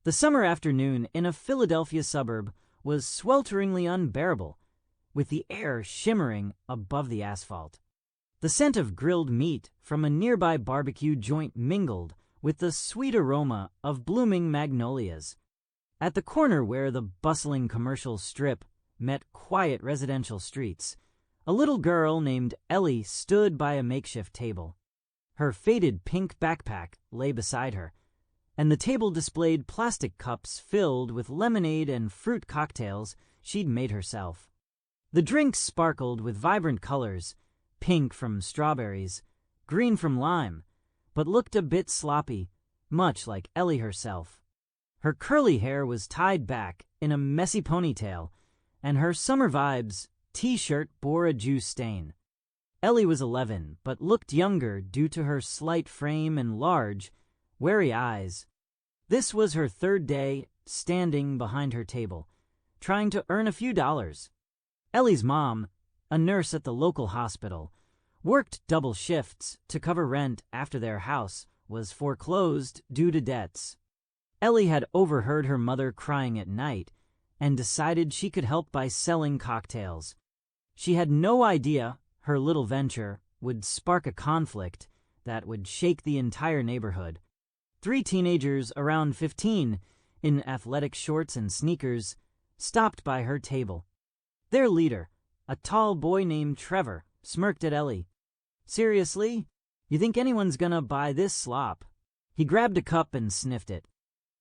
The summer afternoon in a Philadelphia suburb was swelteringly unbearable, with the air shimmering above the asphalt. The scent of grilled meat from a nearby barbecue joint mingled with the sweet aroma of blooming magnolias. At the corner where the bustling commercial strip met quiet residential streets, a little girl named Ellie stood by a makeshift table. Her faded pink backpack lay beside her, and the table displayed plastic cups filled with lemonade and fruit cocktails she'd made herself. The drinks sparkled with vibrant colors, pink from strawberries, green from lime, but looked a bit sloppy, much like Ellie herself. Her curly hair was tied back in a messy ponytail, and her Summer Vibes t-shirt bore a juice stain. Ellie was 11, but looked younger due to her slight frame and large, wary eyes. This was her third day standing behind her table, trying to earn a few dollars. Ellie's mom, a nurse at the local hospital, worked double shifts to cover rent after their house was foreclosed due to debts. Ellie had overheard her mother crying at night and decided she could help by selling cocktails. She had no idea her little venture would spark a conflict that would shake the entire neighborhood. 3 teenagers around 15, in athletic shorts and sneakers, stopped by her table. Their leader, a tall boy named Trevor, smirked at Ellie. "Seriously? You think anyone's gonna buy this slop?" He grabbed a cup and sniffed it.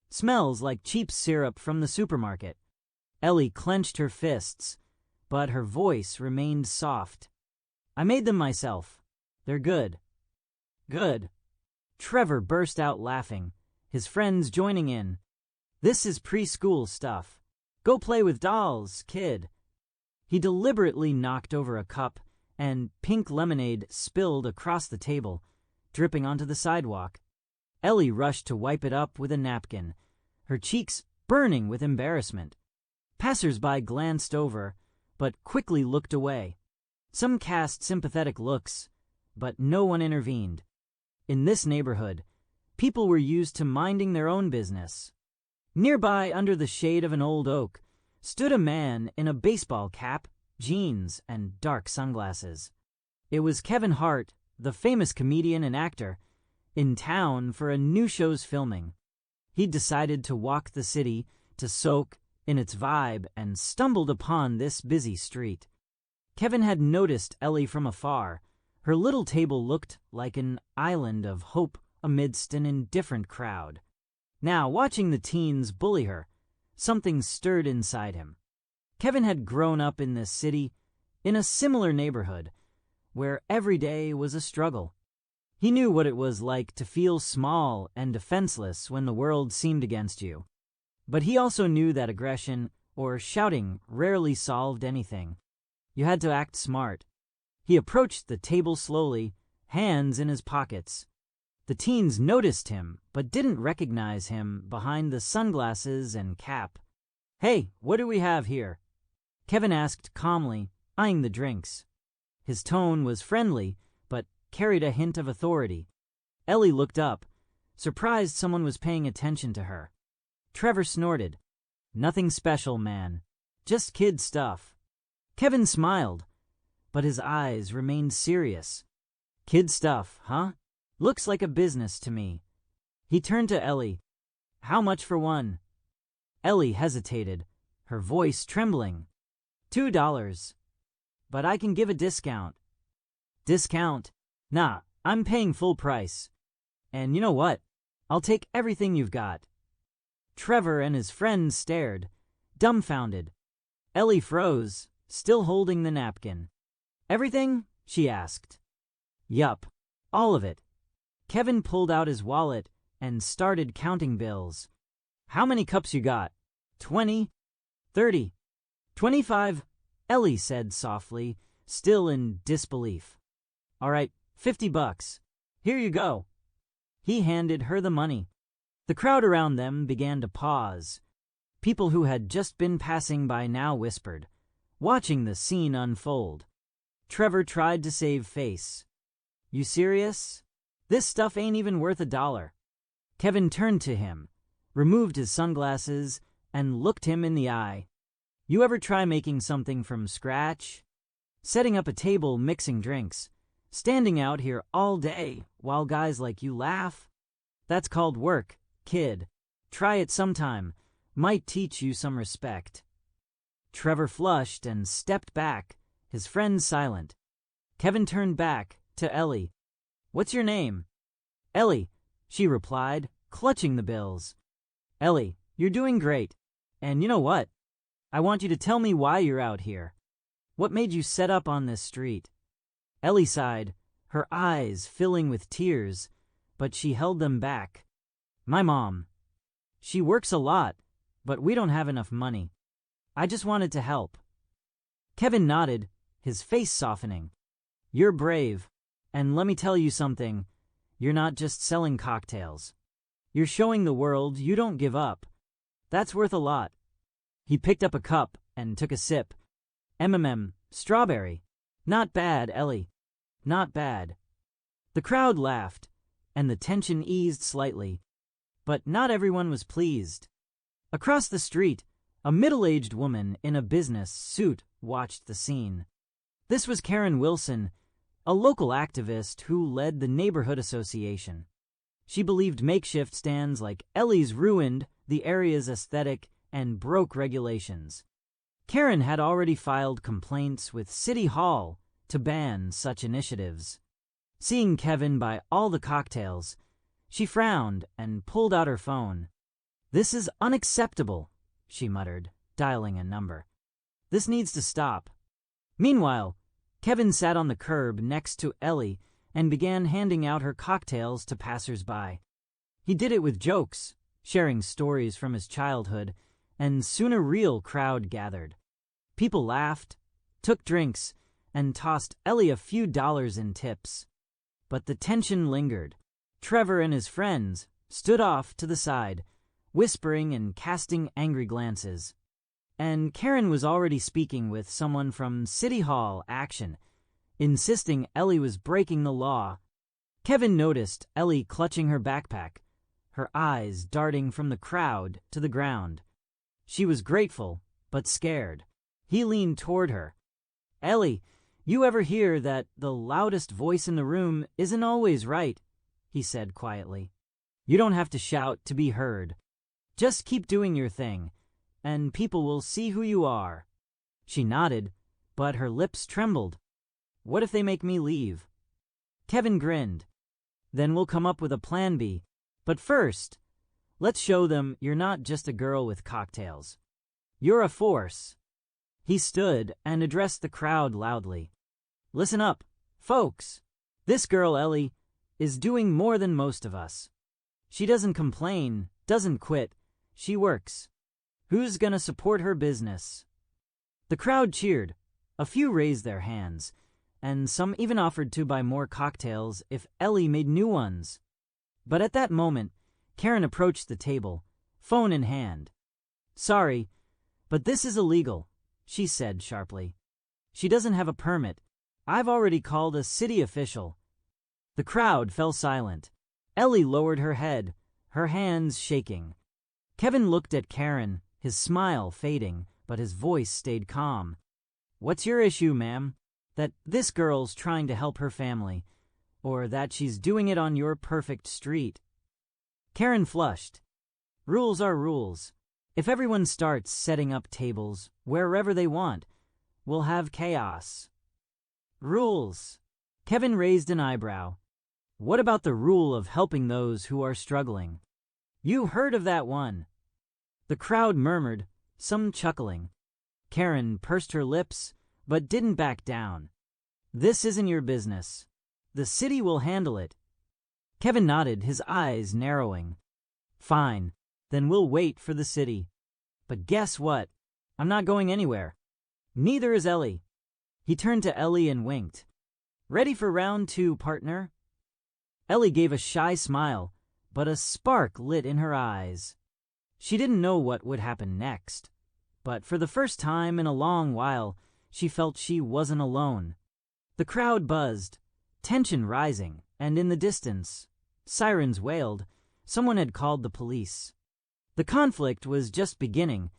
"Smells like cheap syrup from the supermarket." Ellie clenched her fists, but her voice remained soft. "I made them myself. They're good." "Good." Trevor burst out laughing, his friends joining in. "This is preschool stuff. Go play with dolls, kid." He deliberately knocked over a cup, and pink lemonade spilled across the table, dripping onto the sidewalk. Ellie rushed to wipe it up with a napkin, her cheeks burning with embarrassment. Passers-by glanced over, but quickly looked away. Some cast sympathetic looks, but no one intervened. In this neighborhood, people were used to minding their own business. Nearby, under the shade of an old oak, stood a man in a baseball cap, jeans, and dark sunglasses. It was Kevin Hart, the famous comedian and actor, in town for a new show's filming. He'd decided to walk the city to soak in its vibe and stumbled upon this busy street. Kevin had noticed Ellie from afar. Her little table looked like an island of hope amidst an indifferent crowd. Now, watching the teens bully her, something stirred inside him. Kevin had grown up in this city, in a similar neighborhood, where every day was a struggle. He knew what it was like to feel small and defenseless when the world seemed against you. But he also knew that aggression or shouting rarely solved anything. You had to act smart. He approached the table slowly, hands in his pockets. The teens noticed him, but didn't recognize him behind the sunglasses and cap. "Hey, what do we have here?" Kevin asked calmly, eyeing the drinks. His tone was friendly, but carried a hint of authority. Ellie looked up, surprised someone was paying attention to her. Trevor snorted. "Nothing special, man. Just kid stuff." Kevin smiled, but his eyes remained serious. "Kid stuff, huh? Looks like a business to me." He turned to Ellie. "How much for one?" Ellie hesitated, her voice trembling. $2. But I can give a discount." "Discount? Nah, I'm paying full price. And you know what? I'll take everything you've got." Trevor and his friends stared, dumbfounded. Ellie froze, still holding the napkin. "Everything?" she asked. "Yup, all of it." Kevin pulled out his wallet and started counting bills. "How many cups you got? 20? 30? 25? Ellie said softly, still in disbelief. "All right, $50. Here you go." He handed her the money. The crowd around them began to pause. People who had just been passing by now whispered, watching the scene unfold. Trevor tried to save face. "You serious? This stuff ain't even worth $1." Kevin turned to him, removed his sunglasses, and looked him in the eye. You ever try making something from scratch? Setting up a table, mixing drinks, standing out here all day while guys like you laugh? That's called work, kid. Try it sometime. Might teach you some respect. Trevor flushed and stepped back, his friend silent. Kevin turned back to Ellie. What's your name? Ellie, she replied, clutching the bills. Ellie, you're doing great. And you know what? I want you to tell me why you're out here. What made you set up on this street? Ellie sighed, her eyes filling with tears, but she held them back. My mom. She works a lot, but we don't have enough money. I just wanted to help. Kevin nodded, his face softening. You're brave, and let me tell you something. You're not just selling cocktails. You're showing the world you don't give up. That's worth a lot. He picked up a cup and took a sip. Strawberry. Not bad, Ellie. Not bad. The crowd laughed, and the tension eased slightly. But not everyone was pleased. Across the street, a middle-aged woman in a business suit watched the scene. This was Karen Wilson, a local activist who led the neighborhood association. She believed makeshift stands like Ellie's ruined the area's aesthetic and broke regulations. Karen had already filed complaints with City Hall to ban such initiatives. Seeing Kevin buy all the cocktails, she frowned and pulled out her phone. This is unacceptable, she muttered, dialing a number. This needs to stop. Meanwhile, Kevin sat on the curb next to Ellie and began handing out her cocktails to passers-by. He did it with jokes, sharing stories from his childhood, and soon a real crowd gathered. People laughed, took drinks, and tossed Ellie a few dollars in tips. But the tension lingered. Trevor and his friends stood off to the side, whispering and casting angry glances. And Karen was already speaking with someone from City Hall Action, insisting Ellie was breaking the law. Kevin noticed Ellie clutching her backpack, her eyes darting from the crowd to the ground. She was grateful, but scared. He leaned toward her. Ellie, you ever hear that the loudest voice in the room isn't always right? He said quietly. You don't have to shout to be heard. Just keep doing your thing, and people will see who you are. She nodded, but her lips trembled. What if they make me leave? Kevin grinned. Then we'll come up with a plan B. But first, let's show them you're not just a girl with cocktails. You're a force. He stood and addressed the crowd loudly. Listen up, folks. This girl, Ellie, is doing more than most of us. She doesn't complain, doesn't quit. She works. Who's gonna support her business? The crowd cheered. A few raised their hands, and some even offered to buy more cocktails if Ellie made new ones. But at that moment, Karen approached the table, phone in hand. Sorry, but this is illegal, she said sharply. She doesn't have a permit. I've already called a city official. The crowd fell silent. Ellie lowered her head, her hands shaking. Kevin looked at Karen, his smile fading, but his voice stayed calm. What's your issue, ma'am? That this girl's trying to help her family, or that she's doing it on your perfect street? Karen flushed. Rules are rules. If everyone starts setting up tables wherever they want, we'll have chaos. Rules. Kevin raised an eyebrow. What about the rule of helping those who are struggling? You heard of that one. The crowd murmured, some chuckling. Karen pursed her lips, but didn't back down. This isn't your business. The city will handle it. Kevin nodded, his eyes narrowing. Fine, then we'll wait for the city. But guess what? I'm not going anywhere. Neither is Ellie. He turned to Ellie and winked. Ready for round 2, partner? Ellie gave a shy smile, but a spark lit in her eyes. She didn't know what would happen next, but for the first time in a long while, she felt she wasn't alone. The crowd buzzed, tension rising, and in the distance, sirens wailed. Someone had called the police. The conflict was just beginning,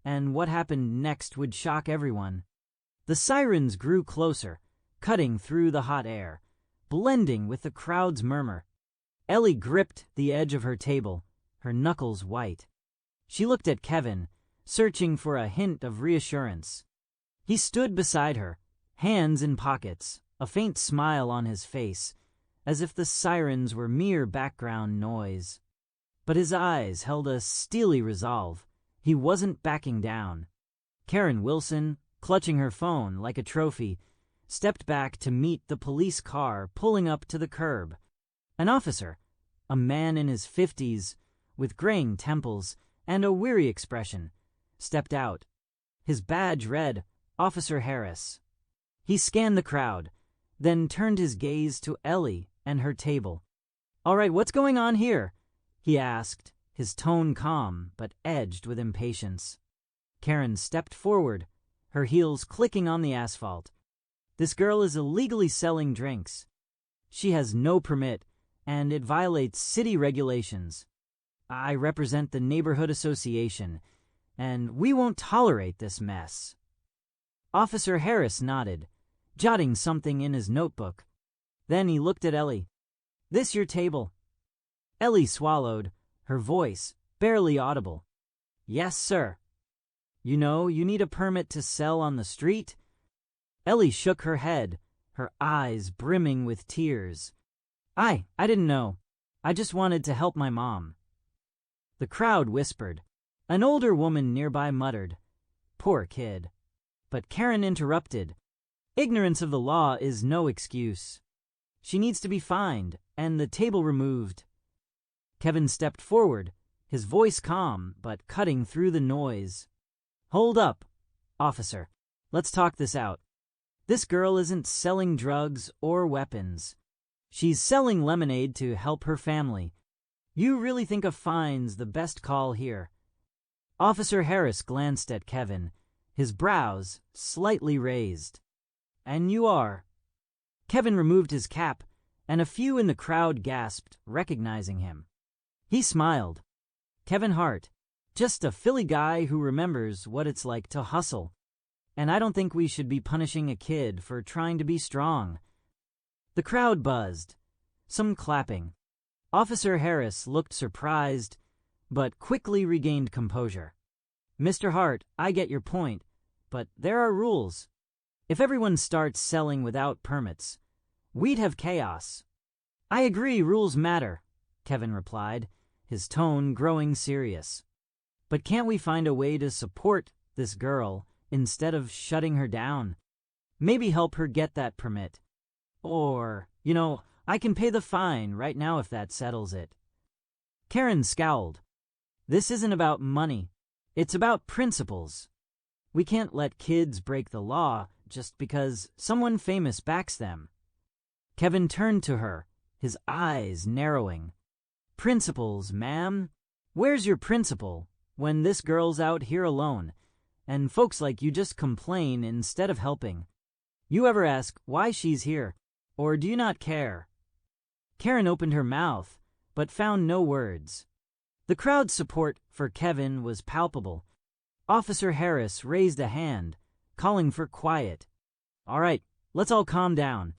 and what happened next would shock everyone. The sirens grew closer, cutting through the hot air, blending with the crowd's murmur. Ellie gripped the edge of her table, her knuckles white. She looked at Kevin, searching for a hint of reassurance. He stood beside her, hands in pockets, a faint smile on his face, as if the sirens were mere background noise. But his eyes held a steely resolve. He wasn't backing down. Karen Wilson, clutching her phone like a trophy, stepped back to meet the police car pulling up to the curb. An officer, a man in his 50s, with graying temples and a weary expression, stepped out. His badge read, Officer Harris. He scanned the crowd, then turned his gaze to Ellie and her table. "All right, what's going on here?" he asked, his tone calm but edged with impatience. Karen stepped forward, her heels clicking on the asphalt. "This girl is illegally selling drinks. She has no permit, and it violates city regulations. I represent the neighborhood association, and we won't tolerate this mess." Officer Harris nodded, jotting something in his notebook. Then he looked at Ellie. "This your table?" Ellie swallowed, her voice barely audible. "Yes, sir." "You know you need a permit to sell on the street?" Ellie shook her head, her eyes brimming with tears. I didn't know. I just wanted to help my mom." The crowd whispered. An older woman nearby muttered, "Poor kid." But Karen interrupted. "Ignorance of the law is no excuse. She needs to be fined and the table removed." Kevin stepped forward, his voice calm but cutting through the noise. "Hold up, officer. Let's talk this out. This girl isn't selling drugs or weapons. She's selling lemonade to help her family. You really think a fine's the best call here?" Officer Harris glanced at Kevin, his brows slightly raised. "And you are?" Kevin removed his cap, and a few in the crowd gasped, recognizing him. He smiled. "Kevin Hart, just a Philly guy who remembers what it's like to hustle. And I don't think we should be punishing a kid for trying to be strong." The crowd buzzed, some clapping. Officer Harris looked surprised, but quickly regained composure. "Mr. Hart, I get your point, but there are rules. If everyone starts selling without permits, we'd have chaos." "I agree rules matter," Kevin replied, his tone growing serious. "But can't we find a way to support this girl instead of shutting her down? Maybe help her get that permit. Or, I can pay the fine right now if that settles it." Karen scowled. "This isn't about money. It's about principles. We can't let kids break the law just because someone famous backs them." Kevin turned to her, his eyes narrowing. "Principles, ma'am? Where's your principle when this girl's out here alone, and folks like you just complain instead of helping? You ever ask why she's here, or do you not care?" Karen opened her mouth, but found no words. The crowd's support for Kevin was palpable. Officer Harris raised a hand, calling for quiet. "All right, let's all calm down.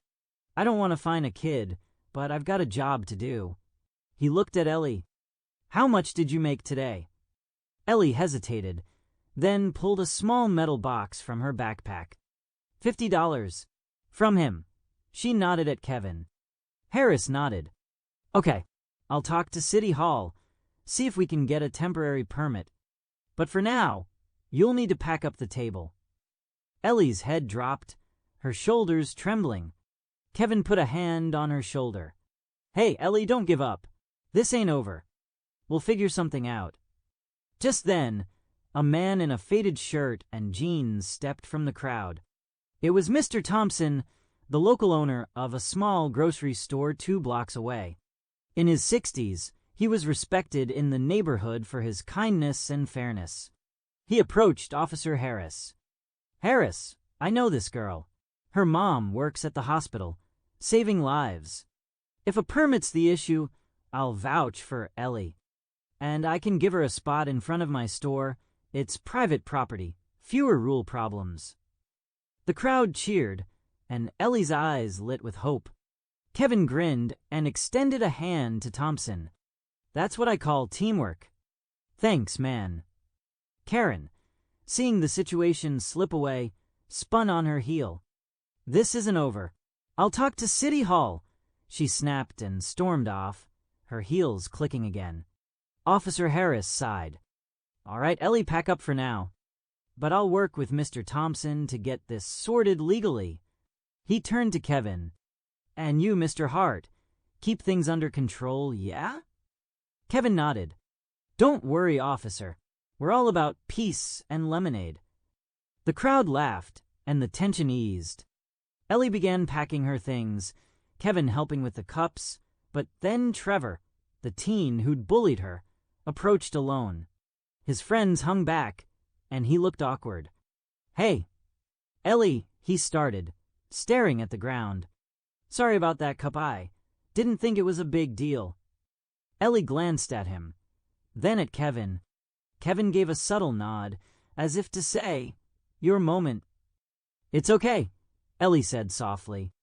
I don't want to fine a kid, but I've got a job to do." He looked at Ellie. "How much did you make today?" Ellie hesitated, then pulled a small metal box from her backpack. $50. From him. She nodded at Kevin. Harris nodded. "Okay, I'll talk to City Hall, see if we can get a temporary permit. But for now, you'll need to pack up the table." Ellie's head dropped, her shoulders trembling. Kevin put a hand on her shoulder. "Hey, Ellie, don't give up. This ain't over. We'll figure something out." Just then, a man in a faded shirt and jeans stepped from the crowd. It was Mr. Thompson, the local owner of a small grocery store 2 blocks away. In his 60s, he was respected in the neighborhood for his kindness and fairness. He approached Officer Harris. "Harris, I know this girl. Her mom works at the hospital, saving lives. If a permit's the issue, I'll vouch for Ellie. and I can give her a spot in front of my store. It's private property, fewer rule problems." The crowd cheered, and Ellie's eyes lit with hope. Kevin grinned and extended a hand to Thompson. "That's what I call teamwork." "Thanks, man." Karen, seeing the situation slip away, spun on her heel. "This isn't over. I'll talk to City Hall," she snapped and stormed off, her heels clicking again. Officer Harris sighed. "All right, Ellie, pack up for now. But I'll work with Mr. Thompson to get this sorted legally." He turned to Kevin. "And you, Mr. Hart, keep things under control, yeah?" Kevin nodded. "Don't worry, officer. We're all about peace and lemonade." The crowd laughed, and the tension eased. Ellie began packing her things, Kevin helping with the cups, but then Trevor, the teen who'd bullied her, approached alone. His friends hung back, and he looked awkward. "Hey, Ellie," he started, staring at the ground. "Sorry about that, cup. I didn't think it was a big deal." Ellie glanced at him, then at Kevin. Kevin gave a subtle nod, as if to say, "Your moment." "It's okay," Ellie said softly.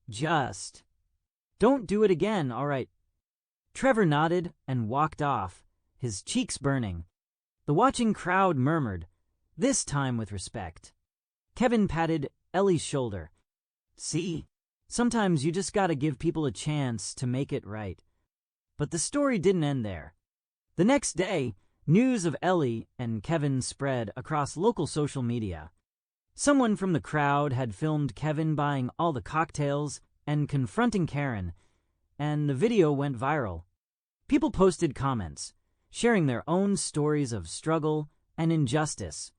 "Just don't do it again, all right?" Trevor nodded and walked off, his cheeks burning. The watching crowd murmured, this time with respect. Kevin patted Ellie's shoulder. "See, sometimes you just gotta give people a chance to make it right." But the story didn't end there. The next day, news of Ellie and Kevin spread across local social media. Someone from the crowd had filmed Kevin buying all the cocktails and confronting Karen, and the video went viral. People posted comments, sharing their own stories of struggle and injustice.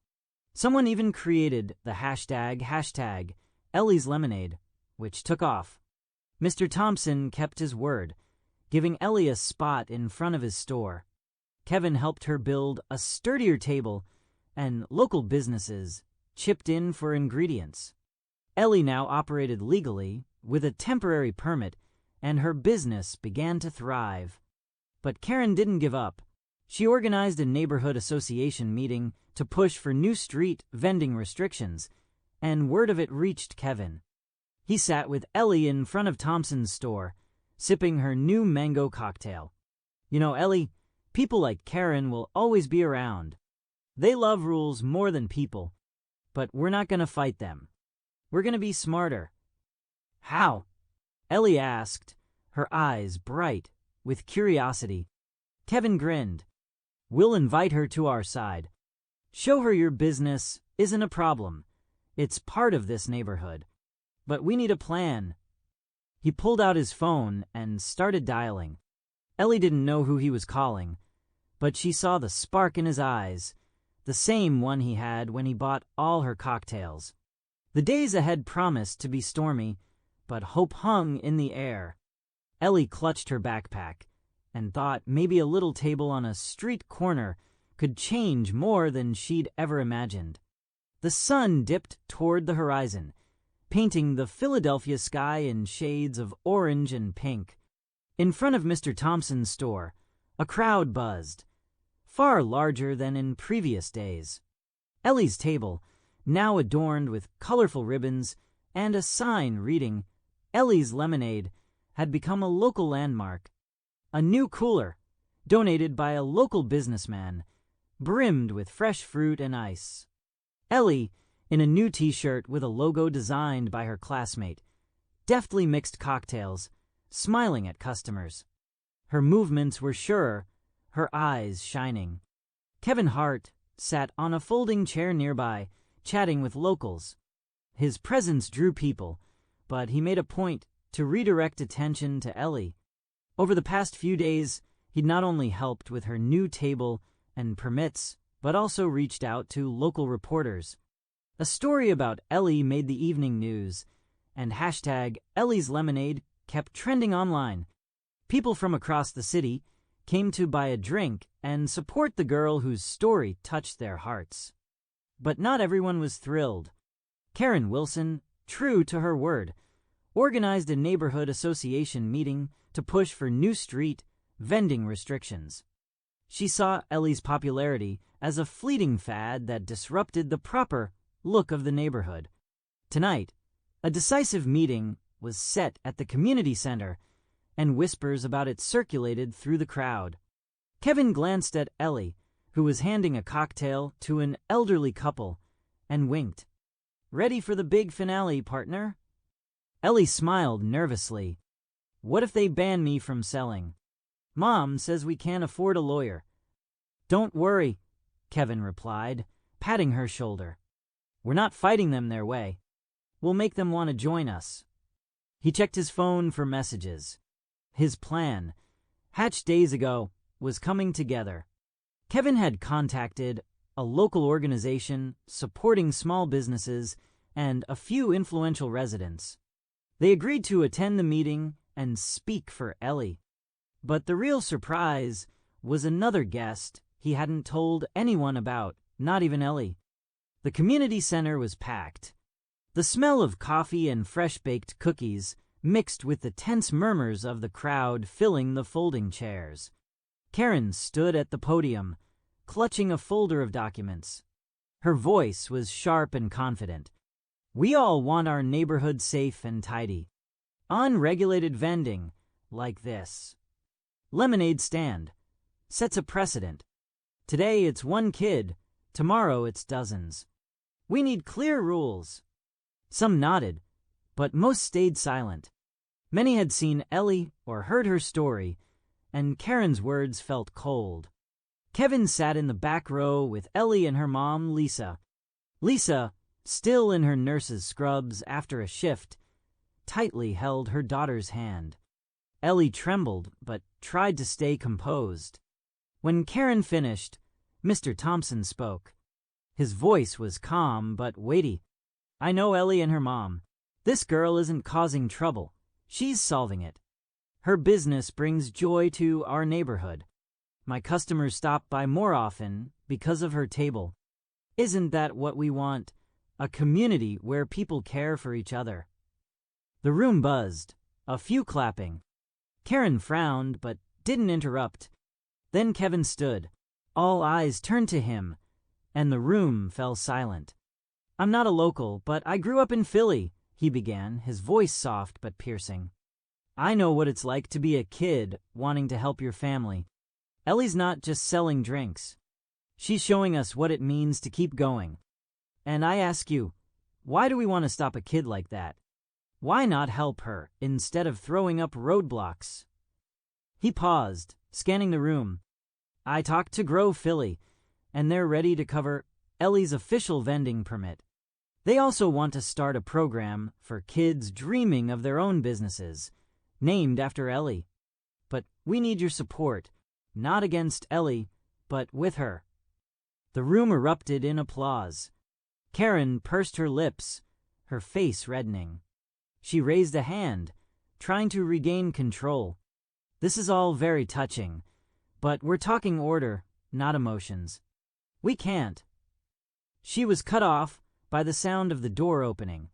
Someone even created the hashtag Ellie's Lemonade, which took off. Mr. Thompson kept his word, giving Ellie a spot in front of his store. Kevin helped her build a sturdier table, and local businesses chipped in for ingredients. Ellie now operated legally with a temporary permit, and her business began to thrive. But Karen didn't give up. She organized a neighborhood association meeting to push for new street vending restrictions, and word of it reached Kevin. He sat with Ellie in front of Thompson's store, sipping her new mango cocktail. "You know, Ellie, people like Karen will always be around. They love rules more than people, but we're not going to fight them. We're going to be smarter." "How?" Ellie asked, her eyes bright with curiosity. Kevin grinned. "We'll invite her to our side. Show her your business isn't a problem. It's part of this neighborhood. But we need a plan." He pulled out his phone and started dialing. Ellie didn't know who he was calling, but she saw the spark in his eyes, the same one he had when he bought all her cocktails. The days ahead promised to be stormy, but hope hung in the air. Ellie clutched her backpack and thought maybe a little table on a street corner could change more than she'd ever imagined. The sun dipped toward the horizon, painting the Philadelphia sky in shades of orange and pink. In front of Mr. Thompson's store, a crowd buzzed, far larger than in previous days. Ellie's table, now adorned with colorful ribbons and a sign reading Ellie's Lemonade, had become a local landmark. A new cooler, donated by a local businessman, brimmed with fresh fruit and ice. Ellie, in a new t-shirt with a logo designed by her classmate, deftly mixed cocktails, smiling at customers. Her movements were sure, her eyes shining. Kevin Hart sat on a folding chair nearby, chatting with locals. His presence drew people, but he made a point to redirect attention to Ellie. Over the past few days, he'd not only helped with her new table and permits, but also reached out to local reporters. A story about Ellie made the evening news, and hashtag Ellie's Lemonade kept trending online. People from across the city came to buy a drink and support the girl whose story touched their hearts. But not everyone was thrilled. Karen Wilson, true to her word, organized a neighborhood association meeting to push for new street vending restrictions. She saw Ellie's popularity as a fleeting fad that disrupted the proper look of the neighborhood. Tonight, a decisive meeting was set at the community center, and whispers about it circulated through the crowd. Kevin glanced at Ellie, who was handing a cocktail to an elderly couple, and winked. "Ready for the big finale, partner?" Ellie smiled nervously. "What if they ban me from selling? Mom says we can't afford a lawyer." "Don't worry," Kevin replied, patting her shoulder. "We're not fighting them their way. We'll make them want to join us." He checked his phone for messages. His plan, hatched days ago, was coming together. Kevin had contacted a local organization supporting small businesses and a few influential residents. They agreed to attend the meeting and speak for Ellie. But the real surprise was another guest he hadn't told anyone about, not even Ellie. The community center was packed. The smell of coffee and fresh-baked cookies mixed with the tense murmurs of the crowd filling the folding chairs. Karen stood at the podium, clutching a folder of documents. Her voice was sharp and confident. "We all want our neighborhood safe and tidy. Unregulated vending, like this lemonade stand, sets a precedent. Today it's one kid, tomorrow it's dozens. We need clear rules." Some nodded, but most stayed silent. Many had seen Ellie or heard her story, and Karen's words felt cold. Kevin sat in the back row with Ellie and her mom, Lisa. Lisa, still in her nurse's scrubs after a shift, tightly held her daughter's hand. Ellie trembled, but tried to stay composed. When Karen finished, Mr. Thompson spoke. His voice was calm but weighty. "I know Ellie and her mom. This girl isn't causing trouble. She's solving it. Her business brings joy to our neighborhood. My customers stop by more often because of her table. Isn't that what we want? A community where people care for each other." The room buzzed, a few clapping. Karen frowned but didn't interrupt. Then Kevin stood. All eyes turned to him, and the room fell silent. "I'm not a local, but I grew up in Philly," he began, his voice soft but piercing. "I know what it's like to be a kid wanting to help your family. Ellie's not just selling drinks. She's showing us what it means to keep going. And I ask you, why do we want to stop a kid like that? Why not help her instead of throwing up roadblocks?" He paused, scanning the room. "I talked to Grow Philly, and they're ready to cover Ellie's official vending permit. They also want to start a program for kids dreaming of their own businesses, named after Ellie. But we need your support, not against Ellie, but with her." The room erupted in applause. Karen pursed her lips, her face reddening. She raised a hand, trying to regain control. "This is all very touching, but we're talking order, not emotions. We can't." She was cut off by the sound of the door opening.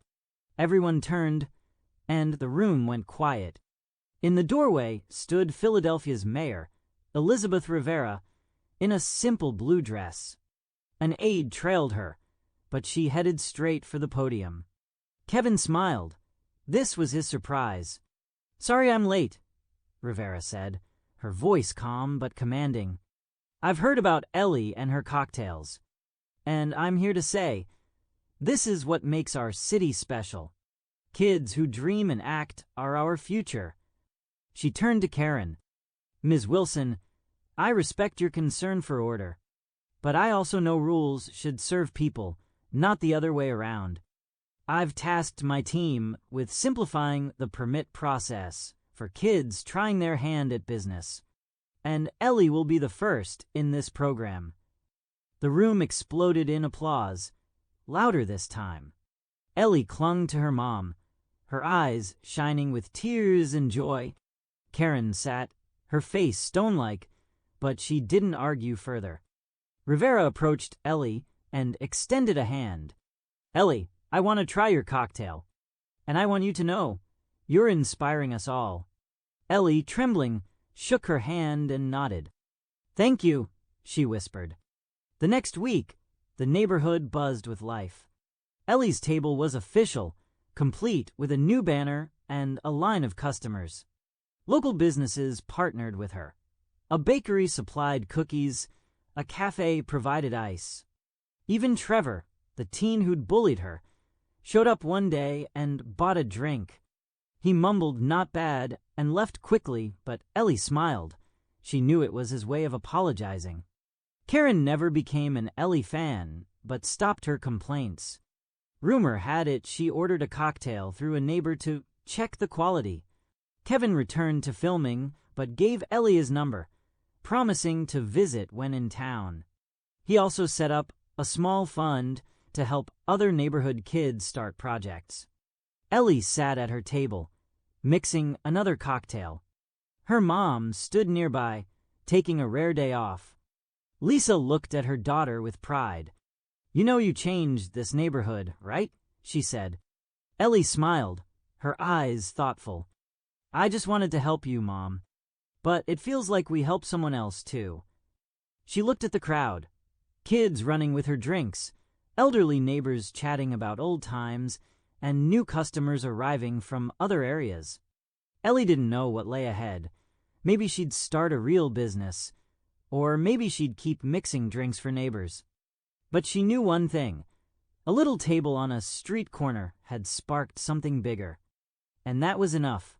Everyone turned, and the room went quiet. In the doorway stood Philadelphia's mayor, Elizabeth Rivera, in a simple blue dress. An aide trailed her, but she headed straight for the podium. Kevin smiled. This was his surprise. "Sorry I'm late," Rivera said, her voice calm but commanding. "I've heard about Ellie and her cocktails, and I'm here to say, this is what makes our city special. Kids who dream and act are our future." She turned to Karen. "Ms. Wilson, I respect your concern for order, but I also know rules should serve people, not the other way around. I've tasked my team with simplifying the permit process for kids trying their hand at business, and Ellie will be the first in this program." The room exploded in applause, louder this time. Ellie clung to her mom, her eyes shining with tears and joy. Karen sat, her face stone-like, but she didn't argue further. Rivera approached Ellie and extended a hand. "Ellie, I want to try your cocktail, and I want you to know, you're inspiring us all." Ellie, trembling, shook her hand and nodded. "Thank you," she whispered. The next week, the neighborhood buzzed with life. Ellie's table was official, complete with a new banner and a line of customers. Local businesses partnered with her. A bakery supplied cookies, a cafe provided ice. Even Trevor, the teen who'd bullied her, showed up one day and bought a drink. He mumbled "not bad" and left quickly, but Ellie smiled. She knew it was his way of apologizing. Karen never became an Ellie fan, but stopped her complaints. Rumor had it she ordered a cocktail through a neighbor to check the quality. Kevin returned to filming, but gave Ellie his number, promising to visit when in town. He also set up a small fund to help other neighborhood kids start projects. Ellie sat at her table, mixing another cocktail. Her mom stood nearby, taking a rare day off. Lisa looked at her daughter with pride. "You know you changed this neighborhood, right?" she said. Ellie smiled, her eyes thoughtful. "I just wanted to help you, Mom. But it feels like we help someone else, too." She looked at the crowd. Kids running with her drinks, elderly neighbors chatting about old times, and new customers arriving from other areas. Ellie didn't know what lay ahead. Maybe she'd start a real business, or maybe she'd keep mixing drinks for neighbors. But she knew one thing. A little table on a street corner had sparked something bigger. And that was enough.